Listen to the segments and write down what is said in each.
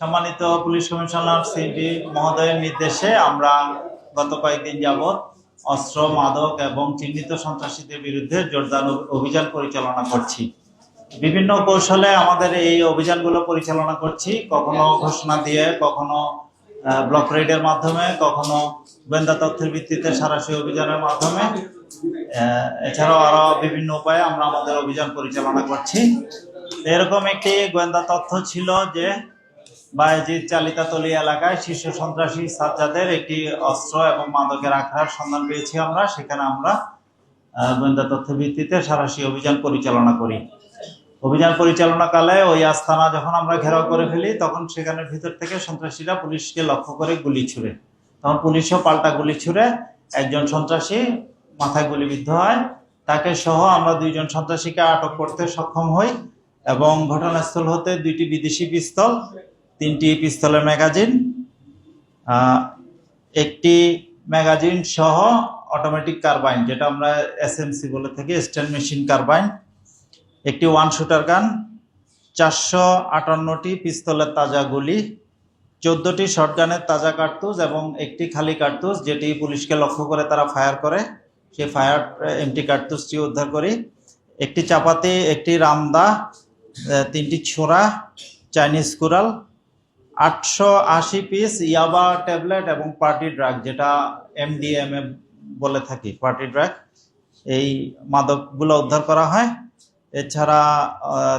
সম্মানিত police commissioner CP মহোদয়ের নির্দেশে আমরা গত কয়েকদিন যাবৎ অস্ত্র, মাদক এবং চিহ্নিত সন্ত্রাসীদের বিরুদ্ধে জোরদার অভিযান পরিচালনা করছি। বিভিন্ন কৌশলে আমাদের এই অভিযানগুলো পরিচালনা করছি, কখনো ঘোষণা দিয়ে, কখনো ব্লক রেডের মাধ্যমে, কখনো গোয়েন্দা তথ্যের ভিত্তিতে সরাসরি অভিযানের মাধ্যমে, এছাড়াও আরো বিভিন্ন উপায়ে আমরা আমাদের অভিযান পরিচালনা করছি। এরকম একটি গোয়েন্দা তথ্য ছিল যে বায়েজিদ চালিতাতলী এলাকায় শীর্ষ সন্ত্রাসী সাজ্জাদের একটি অস্ত্র এবং মাদকের আখড়ার সন্ধান পেয়েছি আমরা। সেখানে আমরা গোয়েন্দা তথ্য ভিত্তিতে সরাসরি অভিযান পরিচালনা করি। অভিযান পরিচালনাকালে ওই আস্তানা যখন আমরা ঘেরাও করে ফেলি, তখন সেখানের ভিতর থেকে সন্ত্রাসীরা পুলিশকে লক্ষ্য করে গুলি ছুড়ে। তখন পুলিশও পাল্টা গুলি ছুড়ে একজন সন্ত্রাসী মাথায় গুলিবিদ্ধ হয়। তাকে সহ আমরা 2 জন সন্ত্রাসীকে আটক করতে সক্ষম হই এবং ঘটনাস্থল হতে 2টি বিদেশি পিস্তল, 3টি পিস্তলের ম্যাগাজিন, একটি ম্যাগাজিন সহ অটোমেটিক কার্বাইন, যেটা আমরা এসএমসি বলে থাকি, স্ট্যান্ড মেশিন কার্বাইন, একটি 1 শুটার গান, 458টি পিস্তলের তাজা গুলি, 14টি শটগানের তাজা কার্তুজ এবং একটি খালি কার্তুজ যেটি পুলিশকে লক্ষ্য করে তারা ফায়ার করে, সেই ফায়ার এমটি কার্তুজটি উদ্ধার করি। একটি চাপাতি, একটি রামদা, 3টি ছোরা, চাইনিজ কুড়াল, 880 পিস ইয়াবা ট্যাবলেট এবং পার্টি ড্রাগ, যেটা এমডিএমএ বলে থাকি, পার্টি ড্রাগ, এই মাদকগুলো উদ্ধার করা হয়। এছাড়া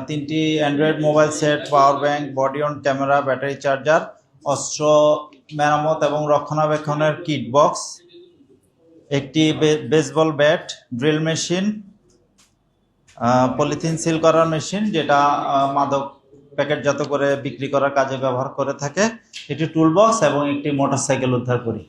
3টি Android mobile set, power bank, body on camera, battery charger, অস্ত্র মেরামত এবং রক্ষণাবেক্ষণের কিট বক্স, একটি baseball bat, drill machine, polythene seal করার মেশিন যেটা মাদক প্যাকেটজাত করে বিক্রি করার কাজে ব্যবহার করে থাকে, একটি টুল বক্স এবং একটি মোটরসাইকেল উদ্ধার করি।